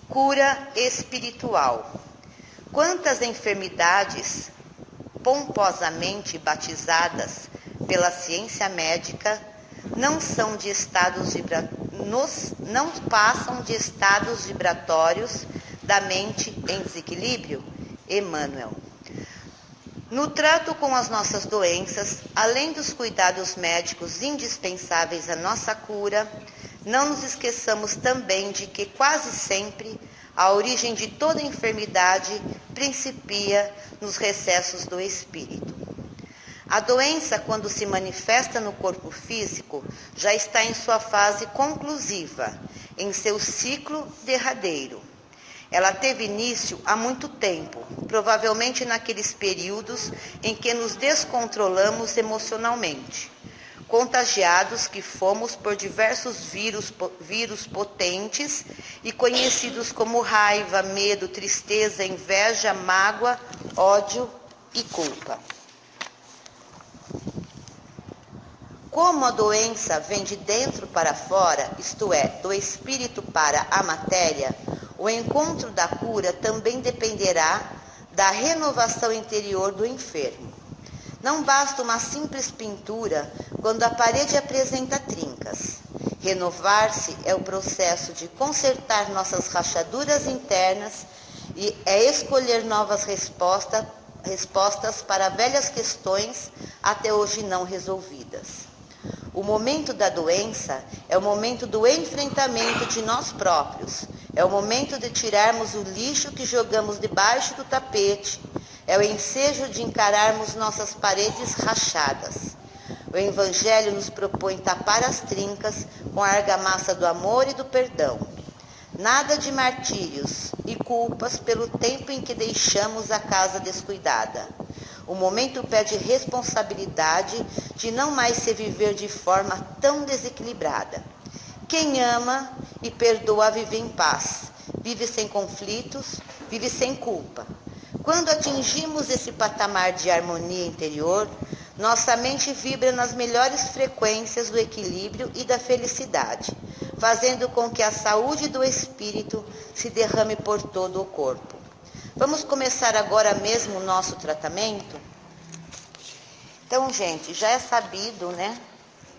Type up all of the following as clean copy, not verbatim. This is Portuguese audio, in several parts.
Cura espiritual. Quantas enfermidades pomposamente batizadas pela ciência médica não passam de estados vibratórios da mente em desequilíbrio? Emmanuel. No trato com as nossas doenças, além dos cuidados médicos indispensáveis à nossa cura, não nos esqueçamos também de que quase sempre a origem de toda enfermidade principia nos recessos do espírito. A doença, quando se manifesta no corpo físico, já está em sua fase conclusiva, em seu ciclo derradeiro. Ela teve início há muito tempo, provavelmente naqueles períodos em que nos descontrolamos emocionalmente, contagiados que fomos por diversos vírus potentes e conhecidos como raiva, medo, tristeza, inveja, mágoa, ódio e culpa. Como a doença vem de dentro para fora, isto é, do espírito para a matéria, o encontro da cura também dependerá da renovação interior do enfermo. Não basta uma simples pintura quando a parede apresenta trincas. Renovar-se é o processo de consertar nossas rachaduras internas e é escolher novas respostas para velhas questões até hoje não resolvidas. O momento da doença é o momento do enfrentamento de nós próprios. É o momento de tirarmos o lixo que jogamos debaixo do tapete. É o ensejo de encararmos nossas paredes rachadas. O Evangelho nos propõe tapar as trincas com a argamassa do amor e do perdão. Nada de martírios e culpas pelo tempo em que deixamos a casa descuidada. O momento pede responsabilidade de não mais se viver de forma tão desequilibrada. Quem ama e perdoa vive em paz, vive sem conflitos, vive sem culpa. Quando atingimos esse patamar de harmonia interior, nossa mente vibra nas melhores frequências do equilíbrio e da felicidade, fazendo com que a saúde do espírito se derrame por todo o corpo. Vamos começar agora mesmo o nosso tratamento? Então, gente, já é sabido, né,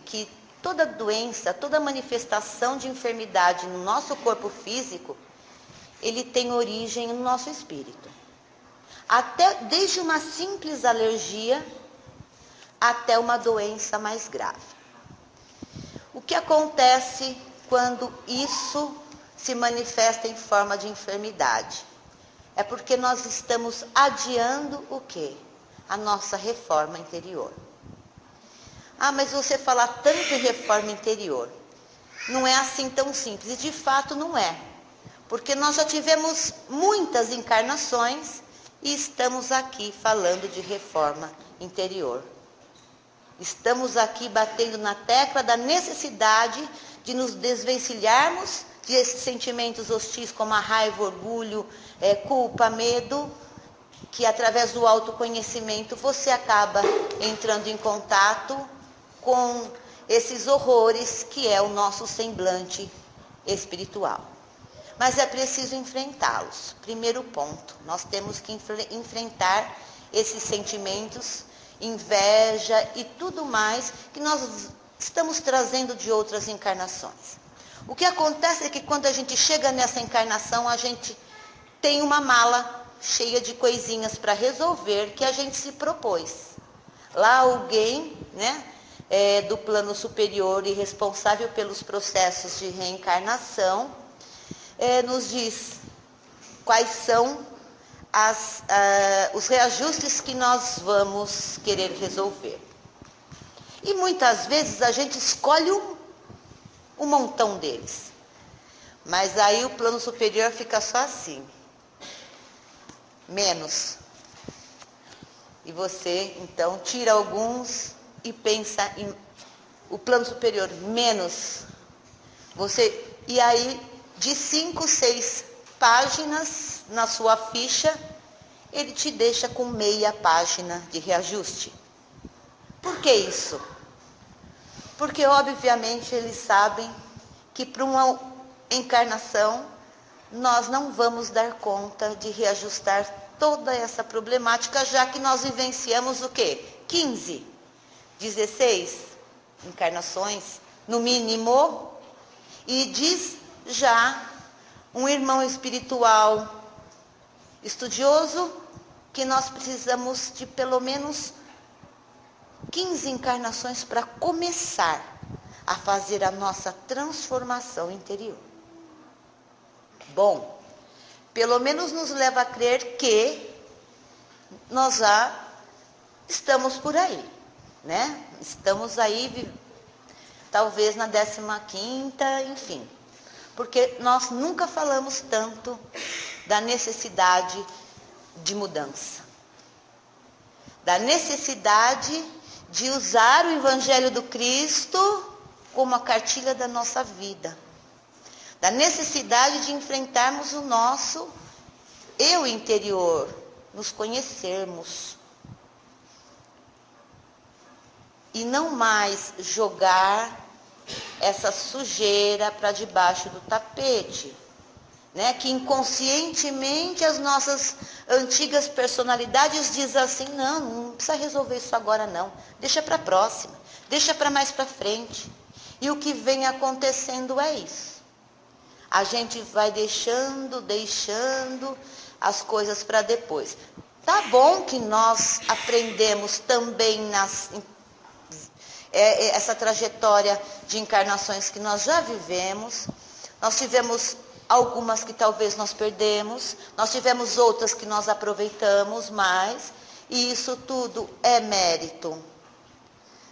que toda doença, toda manifestação de enfermidade no nosso corpo físico, ele tem origem no nosso espírito. Desde uma simples alergia até uma doença mais grave. O que acontece quando isso se manifesta em forma de enfermidade? É porque nós estamos adiando o quê? A nossa reforma interior. Ah, mas você fala tanto em reforma interior. Não é assim tão simples. E de fato não é. Porque nós já tivemos muitas encarnações e estamos aqui falando de reforma interior. Estamos aqui batendo na tecla da necessidade de nos desvencilharmos desses sentimentos hostis como a raiva, orgulho, culpa, medo, que através do autoconhecimento você acaba entrando em contato com esses horrores que é o nosso semblante espiritual. Mas é preciso enfrentá-los. Primeiro ponto, nós temos que enfrentar esses sentimentos, inveja e tudo mais que nós estamos trazendo de outras encarnações. O que acontece é que quando a gente chega nessa encarnação, a gente tem uma mala cheia de coisinhas para resolver que a gente se propôs. Lá alguém, né, do plano superior e responsável pelos processos de reencarnação, nos diz quais são os reajustes que nós vamos querer resolver. E muitas vezes a gente escolhe um montão deles. Mas aí o plano superior fica só assim. Menos. E você, então, tira alguns e pensa em o plano superior, menos. E aí, de 5, 6 páginas na sua ficha, ele te deixa com meia página de reajuste. Por que isso? Porque, obviamente, eles sabem que para uma encarnação, nós não vamos dar conta de reajustar toda essa problemática, já que nós vivenciamos o quê? 15, 16 encarnações, no mínimo, e diz já um irmão espiritual estudioso que nós precisamos de pelo menos 15 encarnações para começar a fazer a nossa transformação interior. Bom, pelo menos nos leva a crer que nós já estamos por aí, né? Estamos aí, talvez na 15ª, enfim. Porque nós nunca falamos tanto da necessidade de mudança. Da necessidade de usar o Evangelho do Cristo como a cartilha da nossa vida. Da necessidade de enfrentarmos o nosso eu interior, nos conhecermos. E não mais jogar essa sujeira para debaixo do tapete, né? Que inconscientemente as nossas antigas personalidades dizem assim, não precisa resolver isso agora não, deixa para a próxima, deixa para mais para frente. E o que vem acontecendo é isso. A gente vai deixando as coisas para depois. Tá bom que nós aprendemos também essa trajetória de encarnações que nós já vivemos. Nós tivemos algumas que talvez nós perdemos, nós tivemos outras que nós aproveitamos mais, e isso tudo é mérito.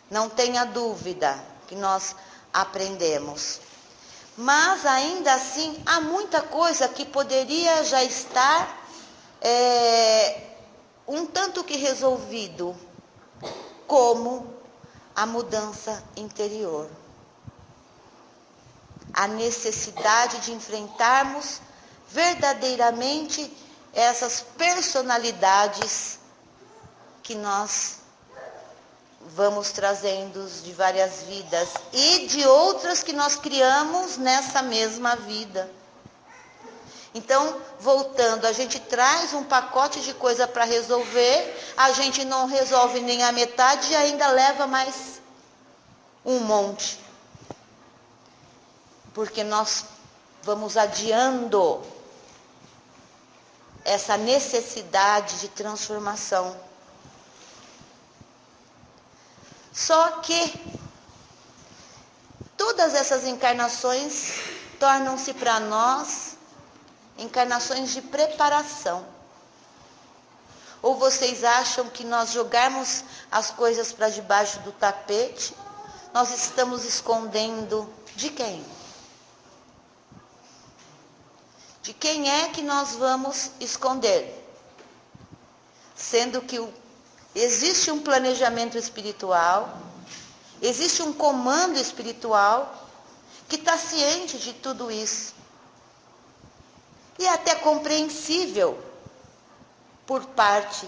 Não tenha dúvida que nós aprendemos. Mas ainda assim, há muita coisa que poderia já estar um tanto que resolvido, como a mudança interior. A necessidade de enfrentarmos verdadeiramente essas personalidades que nós vamos trazendo de várias vidas e de outras que nós criamos nessa mesma vida. Então, voltando, a gente traz um pacote de coisa para resolver, a gente não resolve nem a metade e ainda leva mais um monte. Porque nós vamos adiando essa necessidade de transformação. Só que todas essas encarnações tornam-se para nós encarnações de preparação. Ou vocês acham que nós jogarmos as coisas para debaixo do tapete, nós estamos escondendo de quem? De quem é que nós vamos esconder? Sendo que existe um planejamento espiritual, existe um comando espiritual que está ciente de tudo isso. E é até compreensível por parte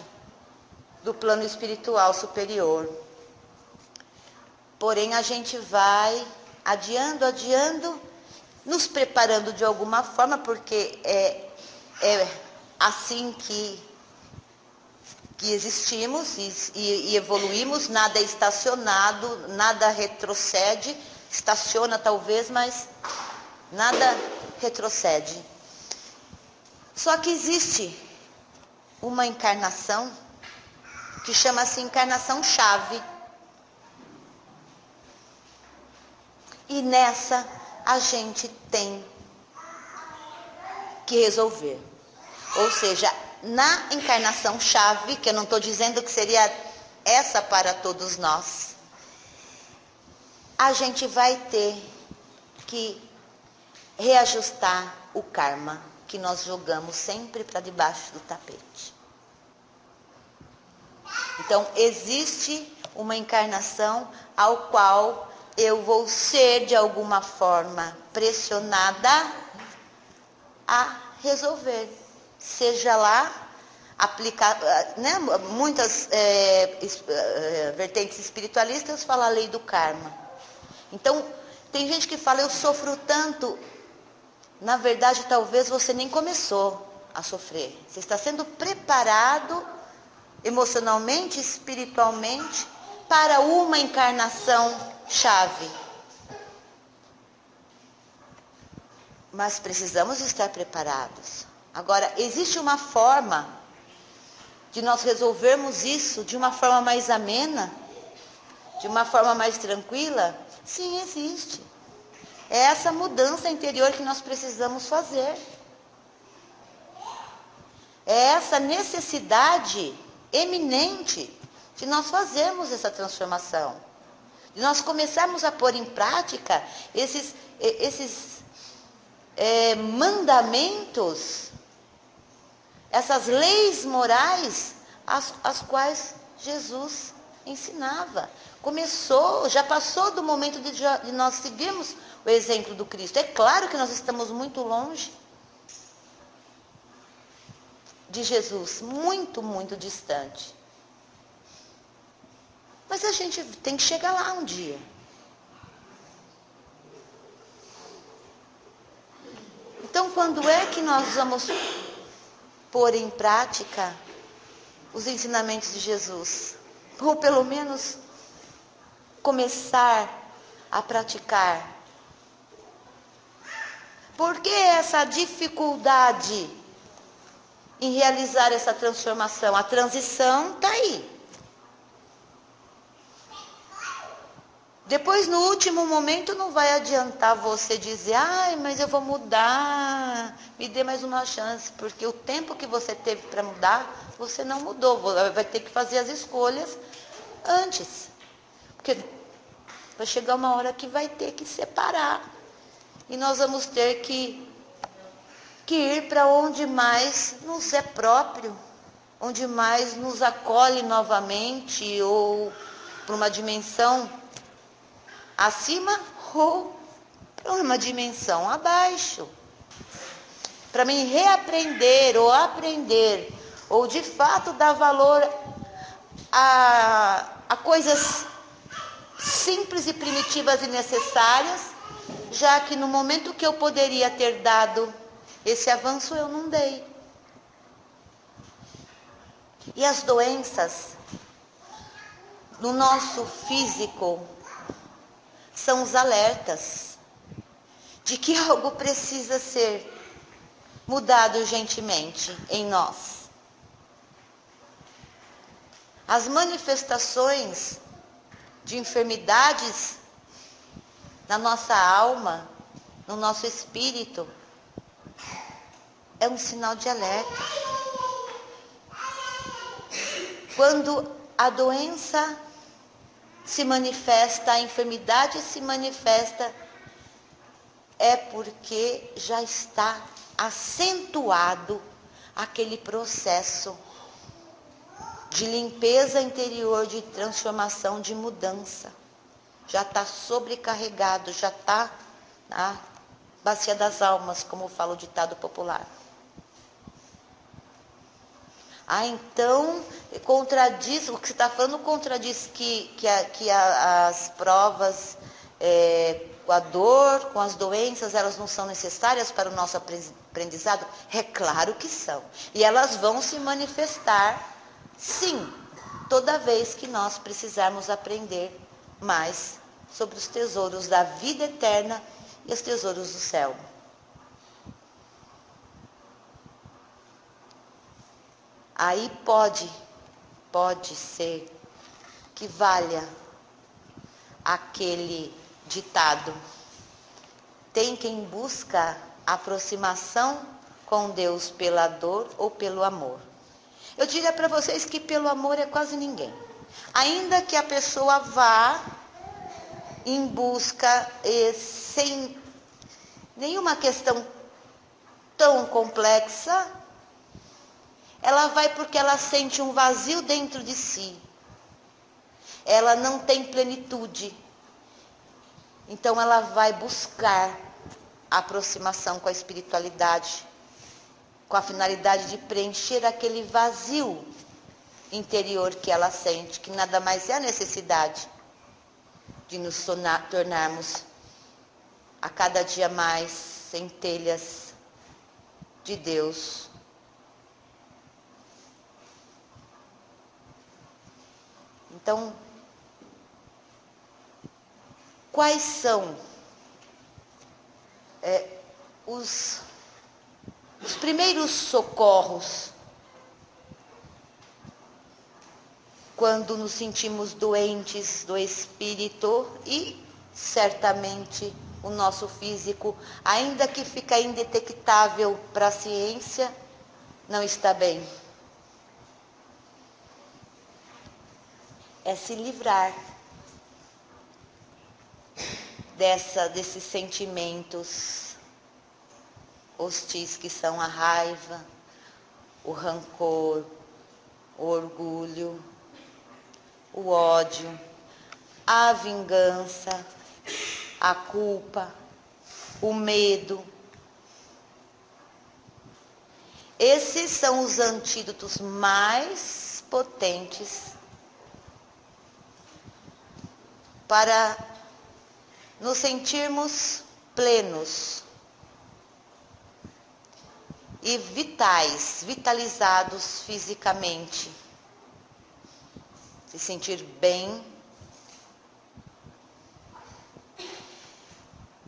do plano espiritual superior. Porém, a gente vai adiando, nos preparando de alguma forma, porque é assim que existimos e evoluímos, nada é estacionado, nada retrocede, estaciona talvez, mas nada retrocede. Só que existe uma encarnação que chama-se encarnação chave. E nessa a gente tem que resolver. Ou seja, na encarnação chave, que eu não estou dizendo que seria essa para todos nós, a gente vai ter que reajustar o karma que nós jogamos sempre para debaixo do tapete. Então, existe uma encarnação ao qual eu vou ser, de alguma forma, pressionada a resolver. Seja lá né, muitas vertentes espiritualistas falam a lei do karma. Então, tem gente que fala, eu sofro tanto. Na verdade, talvez você nem começou a sofrer. Você está sendo preparado emocionalmente, espiritualmente, para uma encarnação chave. Mas precisamos estar preparados. Agora, existe uma forma de nós resolvermos isso de uma forma mais amena, de uma forma mais tranquila? Sim, existe. É essa mudança interior que nós precisamos fazer. É essa necessidade eminente de nós fazermos essa transformação. De nós começarmos a pôr em prática esses mandamentos, essas leis morais, as quais Jesus ensinava. Começou, já passou do momento de nós seguirmos o exemplo do Cristo. É claro que nós estamos muito longe de Jesus, muito, muito distante. Mas a gente tem que chegar lá um dia. Então, quando é que nós vamos pôr em prática os ensinamentos de Jesus? Ou pelo menos começar a praticar? Por que essa dificuldade em realizar essa transformação? A transição está aí. Depois, no último momento, não vai adiantar você dizer, ai, mas eu vou mudar, me dê mais uma chance, porque o tempo que você teve para mudar, você não mudou, vai ter que fazer as escolhas antes. Porque vai chegar uma hora que vai ter que separar. E nós vamos ter que ir para onde mais nos é próprio, onde mais nos acolhe novamente, ou para uma dimensão acima ou para uma dimensão abaixo. Para mim reaprender ou aprender, ou de fato dar valor a coisas simples e primitivas e necessárias, já que no momento que eu poderia ter dado esse avanço, eu não dei. E as doenças no nosso físico são os alertas de que algo precisa ser mudado urgentemente em nós. As manifestações de enfermidades na nossa alma, no nosso espírito, é um sinal de alerta. Quando a doença se manifesta, a enfermidade se manifesta, é porque já está acentuado aquele processo de limpeza interior, de transformação, de mudança. Já está sobrecarregado, já está na bacia das almas, como fala o ditado popular. Então, contradiz, o que você está falando contradiz que as provas com a dor, com as doenças, elas não são necessárias para o nosso aprendizado? É claro que são. E elas vão se manifestar, sim, toda vez que nós precisarmos aprender mais sobre os tesouros da vida eterna e os tesouros do céu. Aí pode ser que valha aquele ditado: tem quem busca aproximação com Deus pela dor ou pelo amor. Eu diria para vocês que pelo amor é quase ninguém. Ainda que a pessoa vá em busca sem nenhuma questão tão complexa, ela vai porque ela sente um vazio dentro de si. Ela não tem plenitude. Então ela vai buscar a aproximação com a espiritualidade, com a finalidade de preencher aquele vazio interior que ela sente, que nada mais é a necessidade de nos tornarmos a cada dia mais centelhas de Deus. Então, quais são os primeiros socorros quando nos sentimos doentes do espírito e certamente o nosso físico, ainda que fica indetectável para a ciência, não está bem? É se livrar desses sentimentos hostis que são a raiva, o rancor, o orgulho, o ódio, a vingança, a culpa, o medo. Esses são os antídotos mais potentes para nos sentirmos plenos e vitalizados fisicamente. Se sentir bem,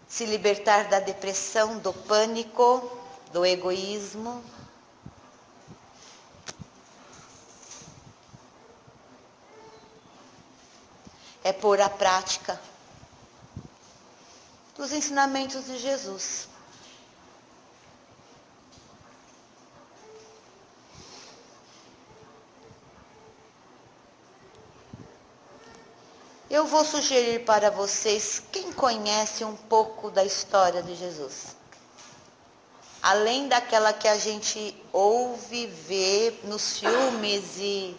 se libertar da depressão, do pânico, do egoísmo. É pôr a prática dos ensinamentos de Jesus. Eu vou sugerir para vocês, quem conhece um pouco da história de Jesus? Além daquela que a gente ouve, vê nos filmes e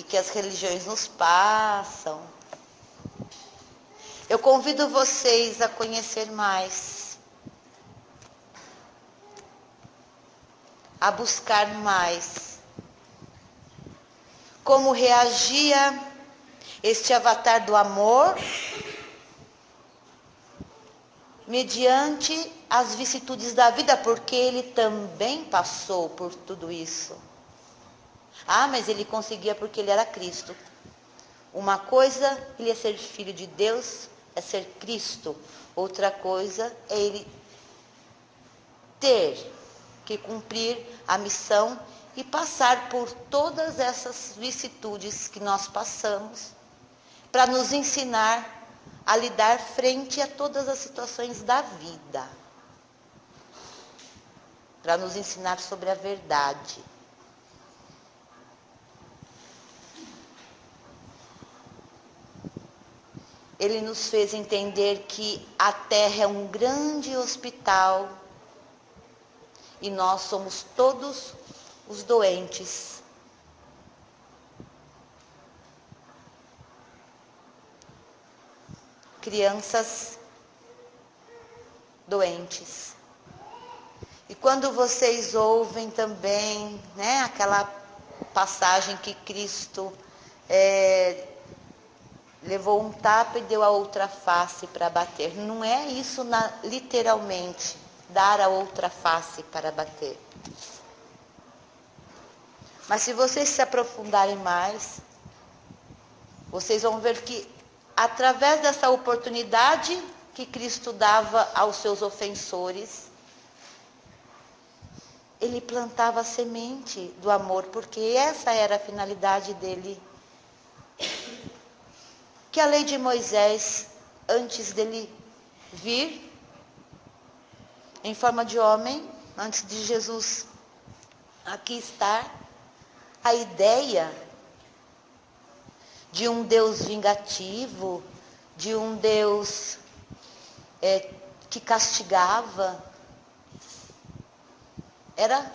que as religiões nos passam. Eu convido vocês a conhecer mais, a buscar mais. Como reagia este avatar do amor mediante as vicissitudes da vida, porque ele também passou por tudo isso. Ah, mas ele conseguia porque ele era Cristo. Uma coisa, ele é ser filho de Deus, é ser Cristo. Outra coisa é ele ter que cumprir a missão e passar por todas essas vicissitudes que nós passamos, para nos ensinar a lidar frente a todas as situações da vida. Para nos ensinar sobre a verdade. Ele nos fez entender que a Terra é um grande hospital e nós somos todos os doentes. Crianças doentes. E quando vocês ouvem também, aquela passagem que Cristo levou um tapa e deu a outra face para bater. Não é isso literalmente, dar a outra face para bater. Mas se vocês se aprofundarem mais, vocês vão ver que através dessa oportunidade que Cristo dava aos seus ofensores, ele plantava a semente do amor, porque essa era a finalidade dele. Que a lei de Moisés, antes dele vir em forma de homem, antes de Jesus aqui estar, a ideia de um Deus vingativo, de um Deus que castigava, era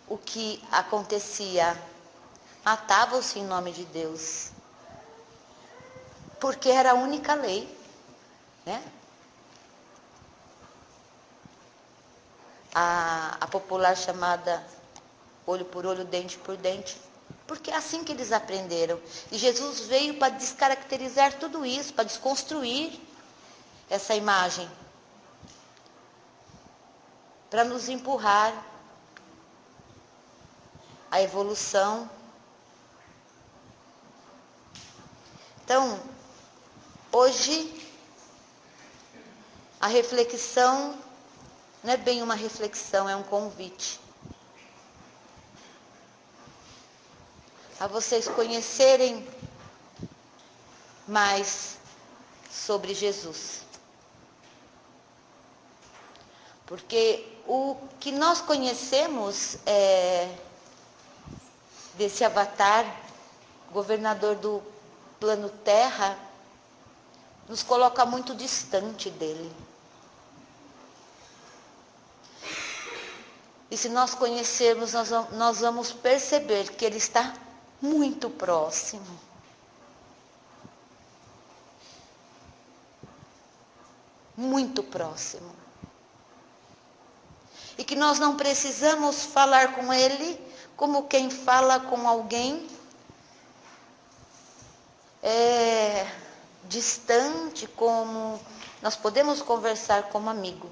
o que acontecia. Matavam-se em nome de Deus, porque era a única lei, a popular chamada olho por olho, dente por dente, porque é assim que eles aprenderam. E Jesus veio para descaracterizar tudo isso, para desconstruir essa imagem, para nos empurrar a evolução. Então, hoje, a reflexão não é bem uma reflexão, é um convite a vocês conhecerem mais sobre Jesus. Porque o que nós conhecemos desse avatar, governador do plano Terra, nos coloca muito distante dele. E se nós conhecermos, nós vamos perceber que ele está muito próximo. Muito próximo. E que nós não precisamos falar com ele como quem fala com alguém distante, como nós podemos conversar como amigo.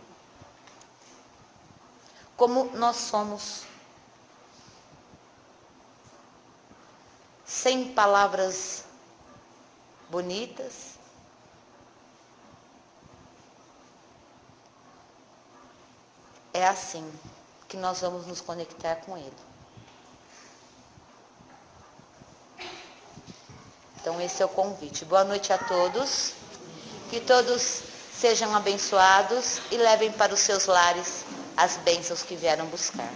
Como nós somos. Sem palavras bonitas. É assim que nós vamos nos conectar com ele. Então esse é o convite. Boa noite a todos. Que todos sejam abençoados e levem para os seus lares as bênçãos que vieram buscar.